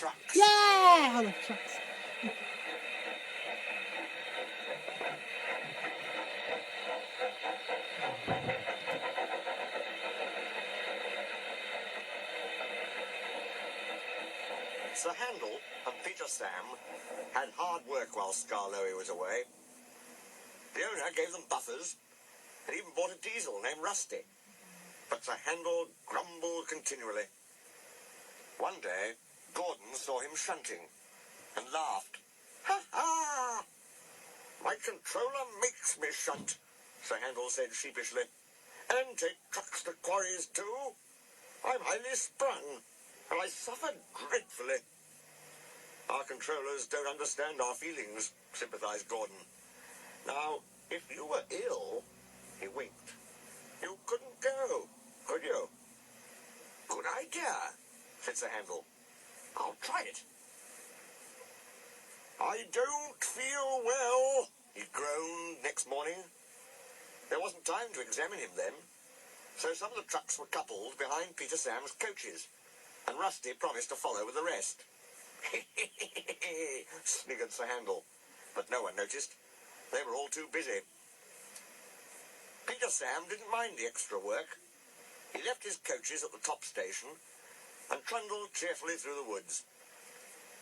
trucks. Yeah, all the trucks. Sir Handel and Peter Sam had hard work while Skarloey was away. The owner gave them buffers and even bought a diesel named Rusty. But Sir Handel grumbled continually. One day, Gordon saw him shunting and laughed. Ha ha! My controller makes me shunt, Sir Handel said sheepishly. And take trucks to quarries too. I'm highly sprung, and I suffered dreadfully. Our controllers don't understand our feelings, sympathized Gordon. Now, if you were ill, he winked, you couldn't go, could you? Good idea, said Sir Handel. I'll try it. I don't feel well, he groaned next morning. There wasn't time to examine him then, so some of the trucks were coupled behind Peter Sam's coaches, and Rusty promised to follow with the rest. Sniggered Sir Handel, but no one noticed. They were all too busy. Peter Sam didn't mind the extra work. He left his coaches at the top station and trundled cheerfully through the woods.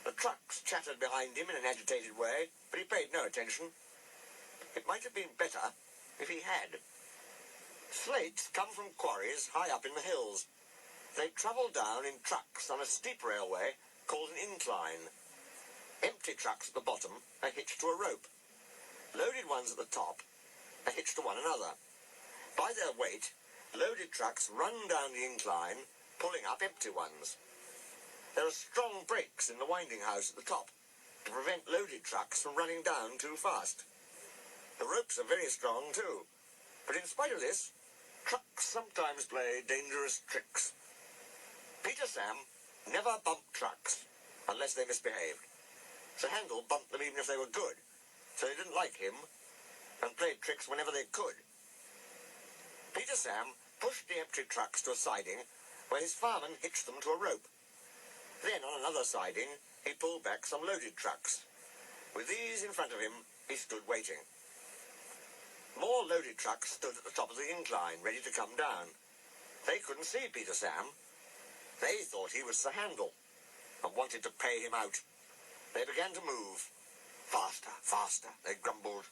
The trucks chattered behind him in an agitated way, but he paid no attention. It might have been better if he had. Slates come from quarries high up in the hills. They travel down in trucks on a steep railway called an incline. Empty trucks at the bottom are hitched to a rope. Loaded ones at the top are hitched to one another. By their weight, loaded trucks run down the incline, pulling up empty ones. There are strong brakes in the winding house at the top to prevent loaded trucks from running down too fast. The ropes are very strong too, but in spite of this, trucks sometimes play dangerous tricks. Peter Sam never bumped trucks unless they misbehaved. Sir Handel bumped them even if they were good, so they didn't like him and played tricks whenever they could. Peter Sam pushed the empty trucks to a siding where his fireman hitched them to a rope. Then on another siding, he pulled back some loaded trucks. With these in front of him, he stood waiting. More loaded trucks stood at the top of the incline, ready to come down. They couldn't see Peter Sam. They thought he was Sir Handel and wanted to pay him out. They began to move. Faster, faster, they grumbled.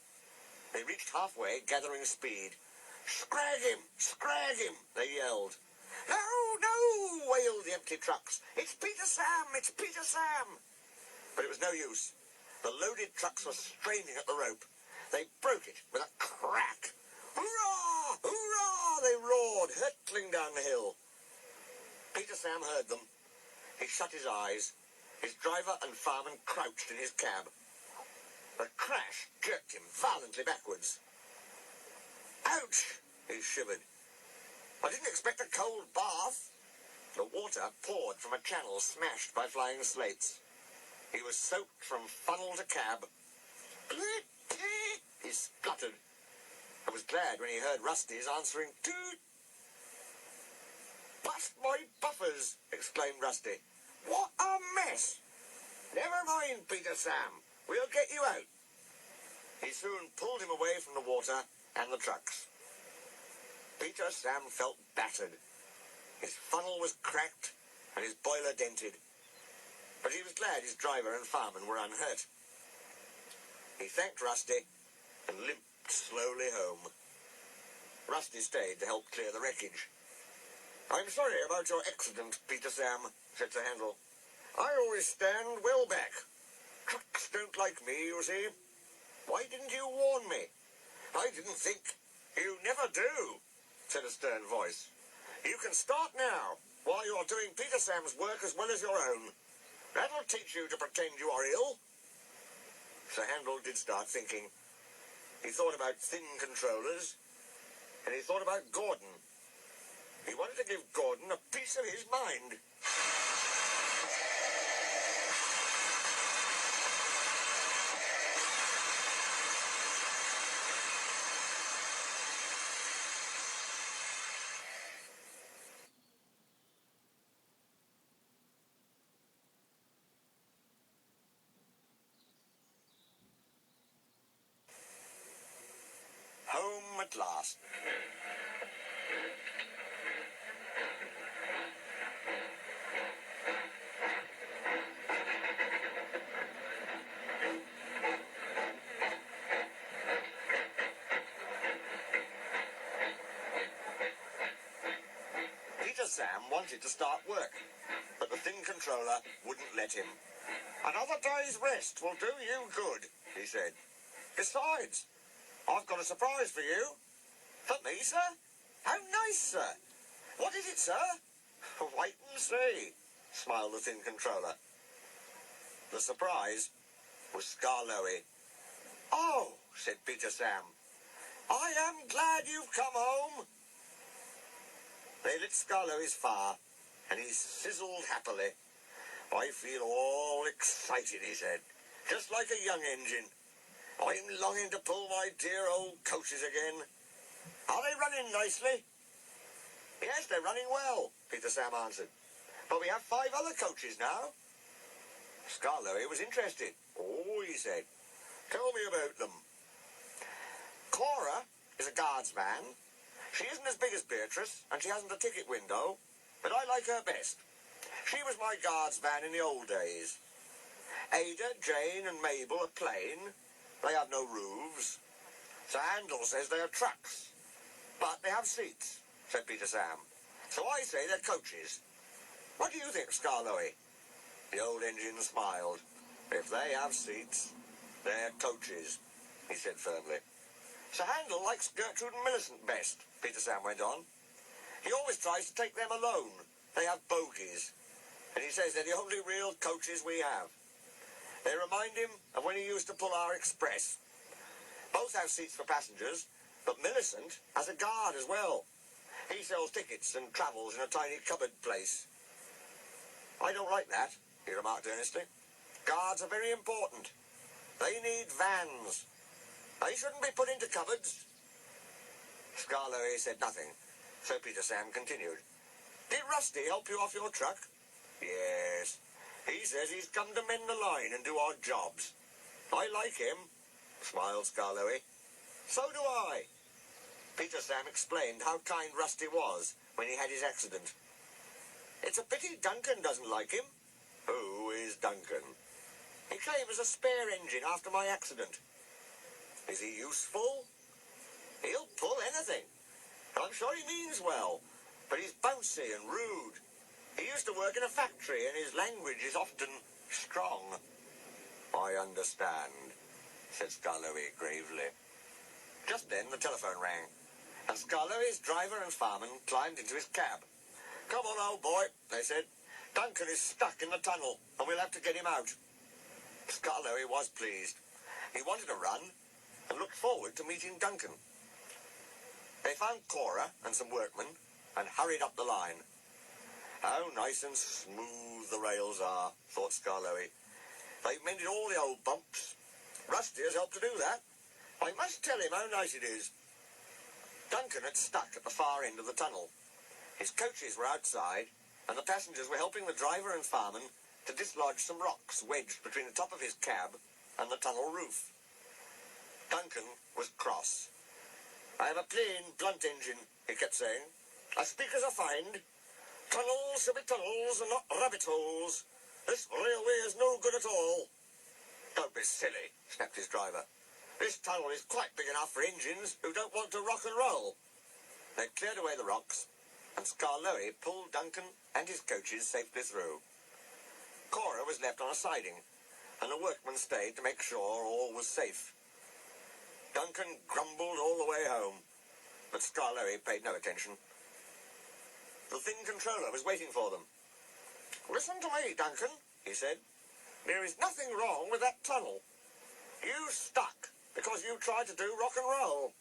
They reached halfway, gathering speed. Scrag him! Scrag him! They yelled. No, no, wailed the empty trucks. It's Peter Sam! It's Peter Sam! But it was no use. The loaded trucks were straining at the rope. They broke it with a crack. Hurrah! Hurrah! They roared, hurtling down the hill. Peter Sam heard them. He shut his eyes. His driver and fireman crouched in his cab. The crash jerked him violently backwards. Ouch! He shivered. I didn't expect a cold bath. The water poured from a channel smashed by flying slates. He was soaked from funnel to cab. He spluttered. I was glad when he heard Rusty's answering toot. Bust my buffers, exclaimed Rusty. What a mess! Never mind, Peter Sam. We'll get you out. He soon pulled him away from the water and the trucks. Peter Sam felt battered. His funnel was cracked and his boiler dented. But he was glad his driver and fireman were unhurt. He thanked Rusty and limped slowly home. Rusty stayed to help clear the wreckage. I'm sorry about your accident, Peter Sam, said Sir Handel. I always stand well back. Trucks don't like me, you see. Why didn't you warn me? I didn't think. You never do, said a stern voice. You can start now, while you're doing Peter Sam's work as well as your own. That'll teach you to pretend you are ill. Sir Handel did start thinking. He thought about thin controllers, and he thought about Gordon. He wanted to give Gordon a piece of his mind. home at last. Peter Sam wanted to start work, but the thin controller wouldn't let him. "Another day's rest will do you good," he said. "Besides, I've got a surprise for you." "For me, sir? How nice, sir. What is it, sir?" "Wait and see," smiled the thin controller. The surprise was Skarloey. "Oh," said Peter Sam, "I am glad you've come home." They lit Skarloey's fire, and he sizzled happily. "I feel all excited," he said, "just like a young engine. I'm longing to pull my dear old coaches again. Are they running nicely?" "Yes, they're running well," Peter Sam answered. "But we have 5 other coaches now." Skarloey was interested. "Oh," he said, "tell me about them." "Cora is a guardsman. She isn't as big as Beatrice, and she hasn't a ticket window, but I like her best. She was my guardsman in the old days. Ada, Jane, and Mabel are plain. They have no roofs. Sir Handel says they are trucks, but they have seats," said Peter Sam. "So I say they're coaches. What do you think, Skarloey?" The old engine smiled. "If they have seats, they're coaches," he said firmly. "Sir Handel likes Gertrude and Millicent best," Peter Sam went on. "He always tries to take them alone. They have bogies, and he says they're the only real coaches we have. They remind him of when he used to pull our express. Both have seats for passengers, but Millicent has a guard as well. He sells tickets and travels in a tiny cupboard place." "I don't like that," he remarked earnestly. "Guards are very important. They need vans. They shouldn't be put into cupboards." Skarloey said nothing, so Peter Sam continued. "Did Rusty help you off your truck?" "Yes. He says he's come to mend the line and do odd jobs. I like him," smiled Skarloey. "So do I." Peter Sam explained how kind Rusty was when he had his accident. "It's a pity Duncan doesn't like him." "Who is Duncan?" "He came as a spare engine after my accident." "Is he useful?" "He'll pull anything. I'm sure he means well, but he's bouncy and rude. He used to work in a factory, and his language is often strong." "I understand," said Skarloey gravely. Just then the telephone rang, and Skarloey's driver and fireman climbed into his cab. "Come on, old boy," they said. "Duncan is stuck in the tunnel, and we'll have to get him out." Skarloey was pleased. He wanted to run, and looked forward to meeting Duncan. They found Cora and some workmen, and hurried up the line. "How nice and smooth the rails are," thought Skarloey. "They've mended all the old bumps. Rusty has helped to do that. I must tell him how nice it is." Duncan had stuck at the far end of the tunnel. His coaches were outside, and the passengers were helping the driver and fireman to dislodge some rocks wedged between the top of his cab and the tunnel roof. Duncan was cross. "I have a plain, blunt engine," he kept saying. "I speak as I find. Tunnels should be tunnels and not rabbit holes. This railway is no good at all." "Don't be silly," snapped his driver. "This tunnel is quite big enough for engines who don't want to rock and roll." They cleared away the rocks, and Skarloey pulled Duncan and his coaches safely through. Cora was left on a siding, and the workmen stayed to make sure all was safe. Duncan grumbled all the way home, but Skarloey paid no attention. The thin controller was waiting for them. "Listen to me, Duncan," he said. "There is nothing wrong with that tunnel. You stuck because you tried to do rock and roll.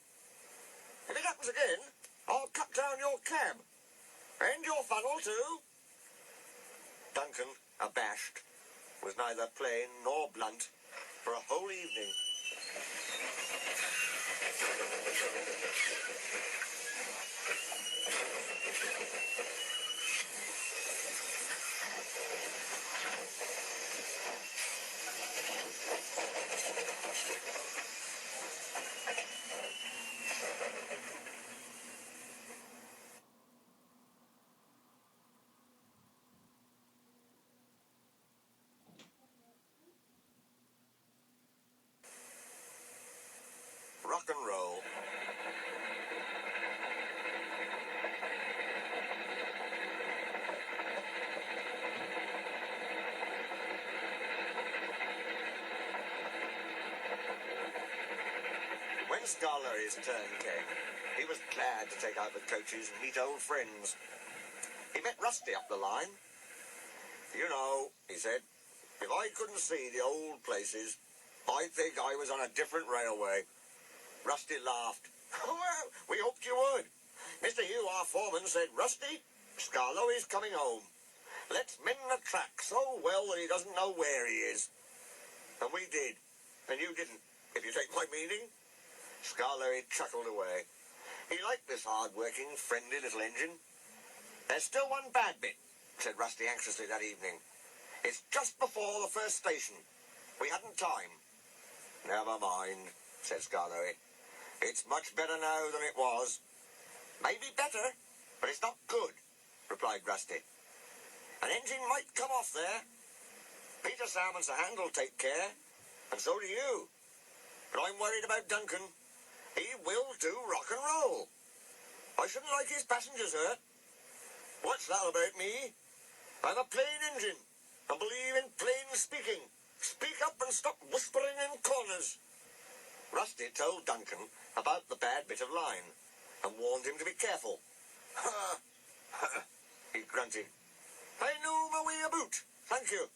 If it happens again, I'll cut down your cab. And your funnel, too." Duncan, abashed, was neither plain nor blunt for a whole evening. Skarloey's turn came, he was glad to take out the coaches and meet old friends. He met Rusty up the line. "You know," he said, "if I couldn't see the old places, I'd think I was on a different railway." Rusty laughed. "Well, we hoped you would. Mr. Hugh, our foreman, said, 'Rusty, Skarloey's coming home. Let's mend the track so well that he doesn't know where he is.' And we did. And you didn't, if you take my meaning." Skarloey chuckled away. He liked this hard-working, friendly little engine. "There's still one bad bit," said Rusty anxiously that evening. "It's just before the first station. We hadn't time." "Never mind," said Skarloey. "It's much better now than it was." "Maybe better, but it's not good," replied Rusty. "An engine might come off there. Peter, Sam and Sir Hand will take care, and so do you. But I'm worried about Duncan. He will do rock and roll. I shouldn't like his passengers hurt. What's that about me? I'm a plain engine, and believe in plain speaking. Speak up and stop whispering in corners." Rusty told Duncan about the bad bit of line, and warned him to be careful. "Ha! Ha!" he grunted. "I know my way about, thank you.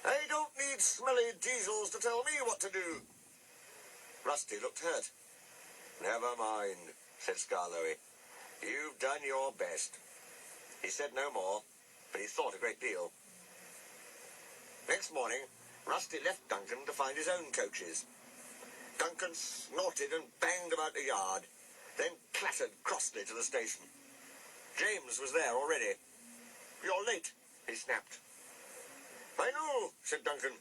I don't need smelly diesels to tell me what to do." Rusty looked hurt. "Never mind," said Skarloey. "You've done your best." He said no more, but he thought a great deal. Next morning, Rusty left Duncan to find his own coaches. Duncan snorted and banged about the yard, then clattered crossly to the station. James was there already. "You're late," he snapped. "I know," said Duncan.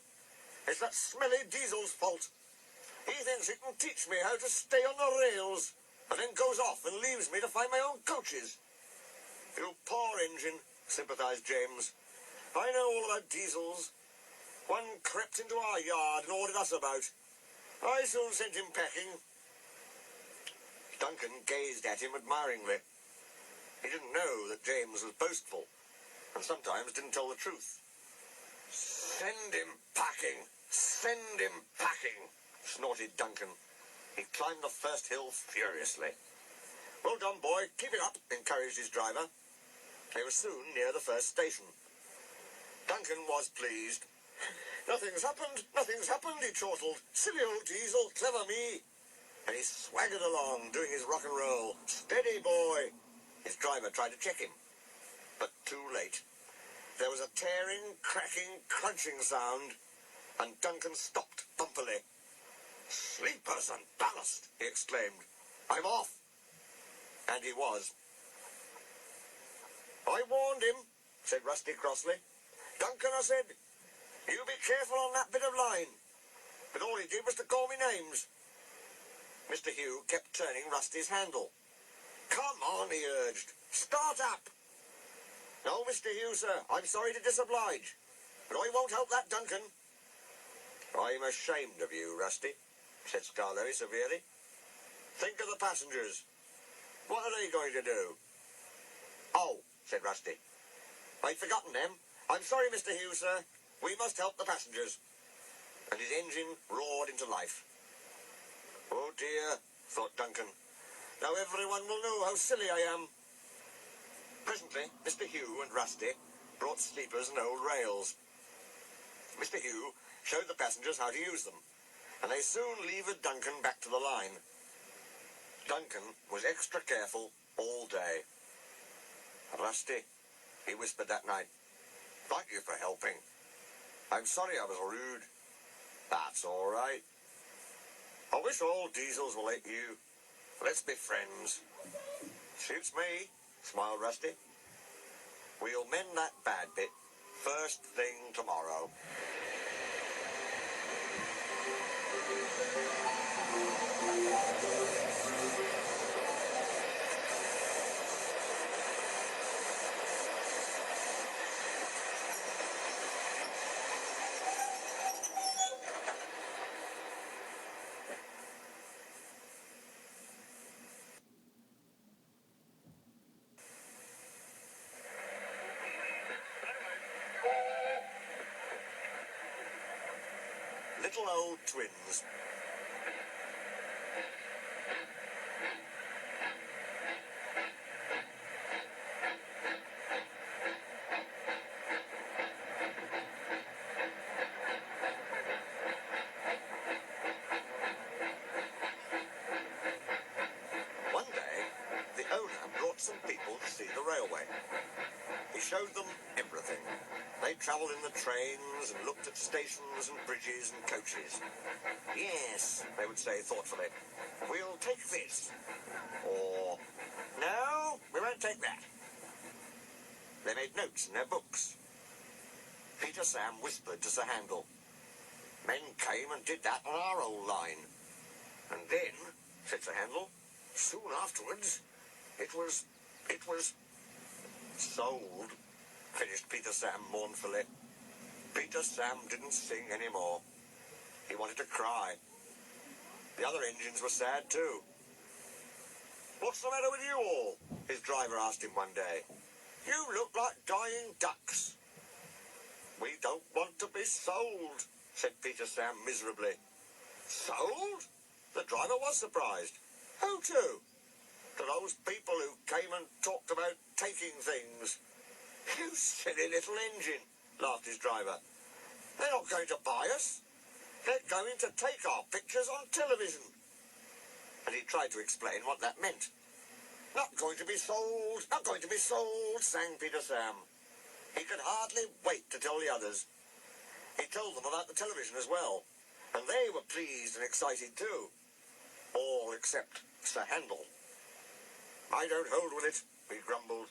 "It's that smelly diesel's fault. He thinks he can teach me how to stay on the rails, and then goes off and leaves me to find my own coaches." "You poor engine," sympathized James. "I know all about diesels. One crept into our yard and ordered us about. I soon sent him packing." Duncan gazed at him admiringly. He didn't know that James was boastful, and sometimes didn't tell the truth. "Send him packing! Send him packing!" snorted Duncan. He climbed the first hill furiously. "Well done, boy. Keep it up," encouraged his driver. They were soon near the first station. Duncan was pleased. Nothing's happened, he chortled. "Silly old diesel, clever me." And he swaggered along, doing his rock and roll. "Steady, boy." His driver tried to check him, but too late. There was a tearing, cracking, crunching sound, and Duncan stopped bumpily. "Sleepers and ballast," he exclaimed. "I'm off." And he was. "I warned him," said Rusty crossly. "Duncan," I said, "you be careful on that bit of line." But all he did was to call me names. Mr. Hugh kept turning Rusty's handle. "Come on," he urged. "Start up." "No, Mr. Hugh, sir. I'm sorry to disoblige, but I won't help that Duncan." "I'm ashamed of you, Rusty," said Skarloey severely. "Think of the passengers. What are they going to do?" "Oh," said Rusty, "I'd forgotten them. I'm sorry, Mr. Hugh, sir. We must help the passengers." And his engine roared into life. "Oh dear," thought Duncan. "Now everyone will know how silly I am." Presently, Mr. Hugh and Rusty brought sleepers and old rails. Mr. Hugh showed the passengers how to use them, and they soon levered Duncan back to the line. Duncan was extra careful all day. "Rusty," he whispered that night, "thank you for helping. I'm sorry I was rude." "That's all right. I wish all diesels were like you. Let's be friends." "Suits me," smiled Rusty. "We'll mend that bad bit first thing tomorrow." Little old twins. some people to see the railway. He showed them everything. They travelled in the trains and looked at stations and bridges and coaches. Yes, they would say thoughtfully, we'll take this. Or, no, we won't take that. They made notes in their books. Peter Sam whispered to Sir Handel. Men came and did that on our old line. And then, said Sir Handel, soon afterwards, it was sold, finished Peter Sam mournfully. Peter Sam didn't sing any more. He wanted to cry. The other engines were sad too. What's the matter with you all? His driver asked him one day. You look like dying ducks. We don't want to be sold, said Peter Sam miserably. Sold? The driver was surprised. Who to? To those people who came and talked about taking things. You silly little engine, laughed his driver. They're not going to buy us. They're going to take our pictures on television. And he tried to explain what that meant. Not going to be sold, not going to be sold, sang Peter Sam. He could hardly wait to tell the others. He told them about the television as well, and they were pleased and excited too. All except Sir Handel. I don't hold with it, he grumbled.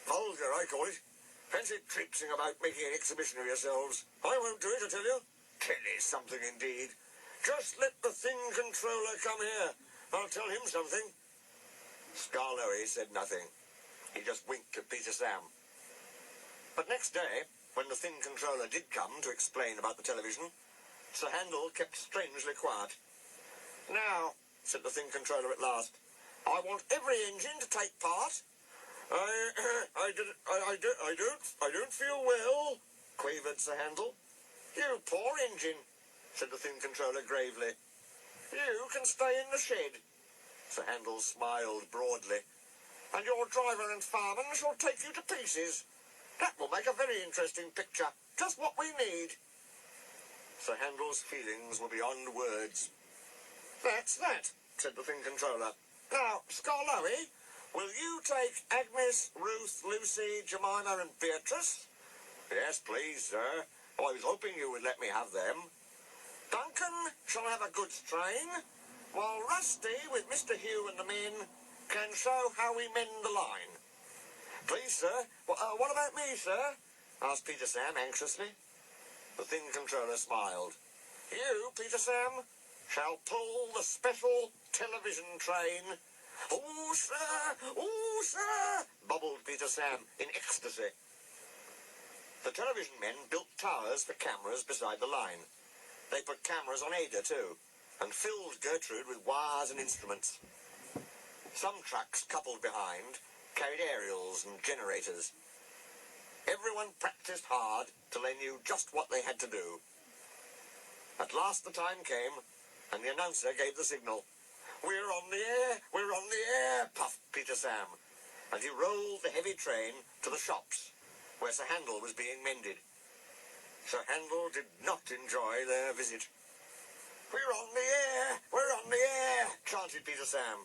Vulgar, I call it. Fancy traipsing about making an exhibition of yourselves. I won't do it, I tell you. Telly something indeed. Just let the thing controller come here. I'll tell him something. Skarloey said nothing. He just winked at Peter Sam. But next day, when the thing controller did come to explain about the television, Sir Handel kept strangely quiet. Now, said the thing controller at last, I want every engine to take part. I don't feel well, quavered Sir Handel. You poor engine, said the thing controller gravely. You can stay in the shed. Sir Handel smiled broadly. And your driver and fireman shall take you to pieces. That will make a very interesting picture. Just what we need. Sir Handel's feelings were beyond words. That's that, said the thing controller. Now, Skarloey, will you take Agnes, Ruth, Lucy, Jemima and Beatrice? Yes, please, sir. I was hoping you would let me have them. Duncan shall have a goods train, while Rusty, with Mr. Hugh and the men, can show how we mend the line. Please, sir. What about me, sir? Asked Peter Sam anxiously. The thing controller smiled. You, Peter Sam, shall pull the special television train. Oh, sir, bubbled Peter Sam in ecstasy. The television men built towers for cameras beside the line. They put cameras on Ada, too, and filled Gertrude with wires and instruments. Some trucks, coupled behind, carried aerials and generators. Everyone practiced hard till they knew just what they had to do. At last the time came, and the announcer gave the signal. We're on the air, we're on the air, puffed Peter Sam, and he rolled the heavy train to the shops, where Sir Handel was being mended. Sir Handel did not enjoy their visit. We're on the air, we're on the air, chanted Peter Sam.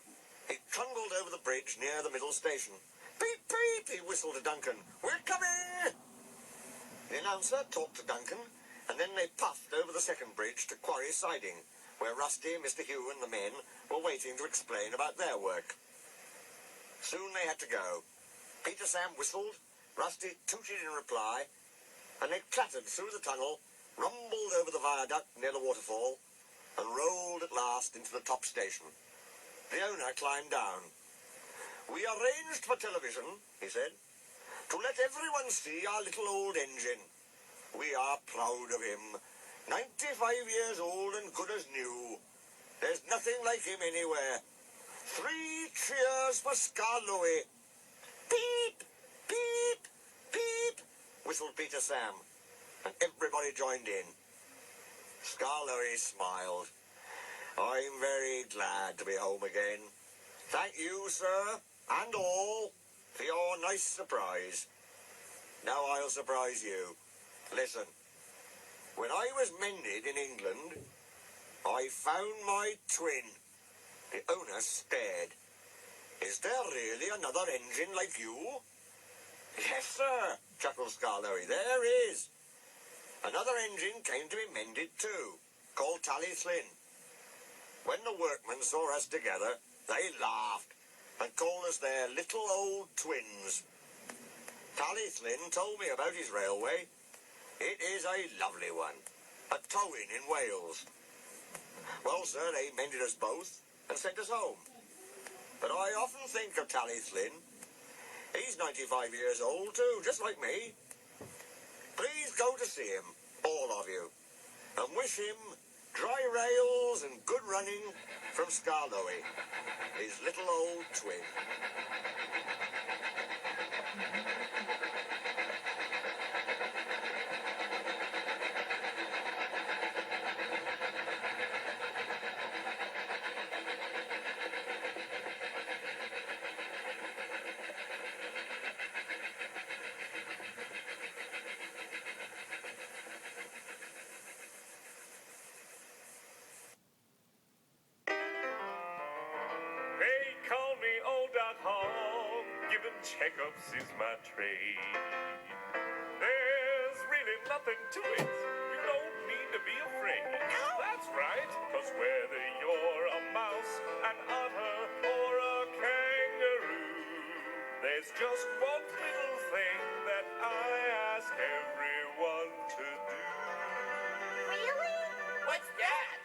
He trundled over the bridge near the middle station. Beep, beep, he whistled to Duncan. We're coming! The announcer talked to Duncan, and then they puffed over the second bridge to Quarry Siding, where Rusty, Mr. Hugh and the men were waiting to explain about their work. Soon they had to go. Peter Sam whistled, Rusty tooted in reply, and they clattered through the tunnel, rumbled over the viaduct near the waterfall, and rolled at last into the top station. The owner climbed down. We arranged for television, he said, to let everyone see our little old engine. We are proud of him. 95 years old and good as new. There's nothing like him anywhere. 3 cheers for Skarloey. Beep, beep, beep, whistled Peter Sam, and everybody joined in. Skarloey smiled. I'm very glad to be home again. Thank you, sir, and all, for your nice surprise. Now I'll surprise you. Listen. When I was mended in England, I found my twin. The owner stared. Is there really another engine like you? Yes, sir, chuckled Skarloey. There is. Another engine came to be mended too, called Tally Slyn. When the workmen saw us together, they laughed and called us their little old twins. Tally Slyn told me about his railway. It is a lovely one, a towing in Wales. Well, sir, they mended us both and sent us home. But I often think of Tally Slyn. He's 95 years old too, just like me. Please go to see him, all of you, and wish him dry rails and good running from Skarloey, his little old twin. They call me Old Doc Hall, giving checkups is my trade. There's really nothing to it, you don't need to be afraid. That's right, 'cause whether you're a mouse, an otter, or a kangaroo, there's just one little thing that I ask everyone to do. Really? What's that?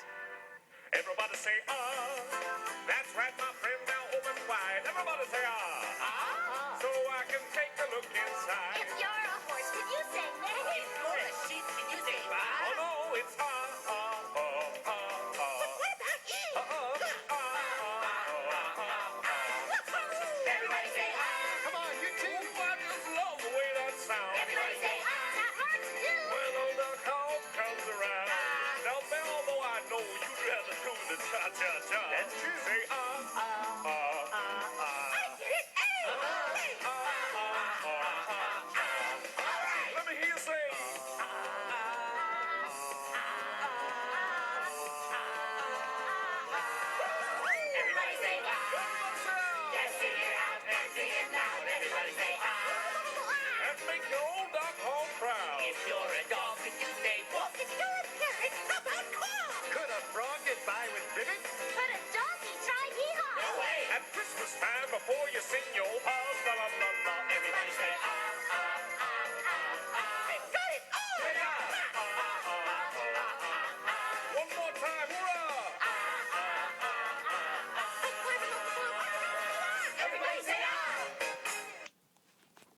Everybody say, that's right, my friend, now open wide. Everybody say, so I can take a look inside. If you're a horse, can you say neigh? If you're a sheep, can you say Oh, baa? no, it's What about you? Everybody say Come on, you two. I just love the way that sounds. Everybody say That hurts too. When old Duck Hall comes around. Now, Bell, although I know you'd rather do the cha-cha-cha. That's true. Say, I get it. Hey! Let me hear you say. Everybody say Yes, sing it out and sing it loud. Everybody say And make your old Duck Hall proud. If you're a dog, can you say woof? If you're a parrot, how about caw? Could a frog get by with ribbit? But a donkey tried hee-haw. No way. At Christmas time, before you sing your pa,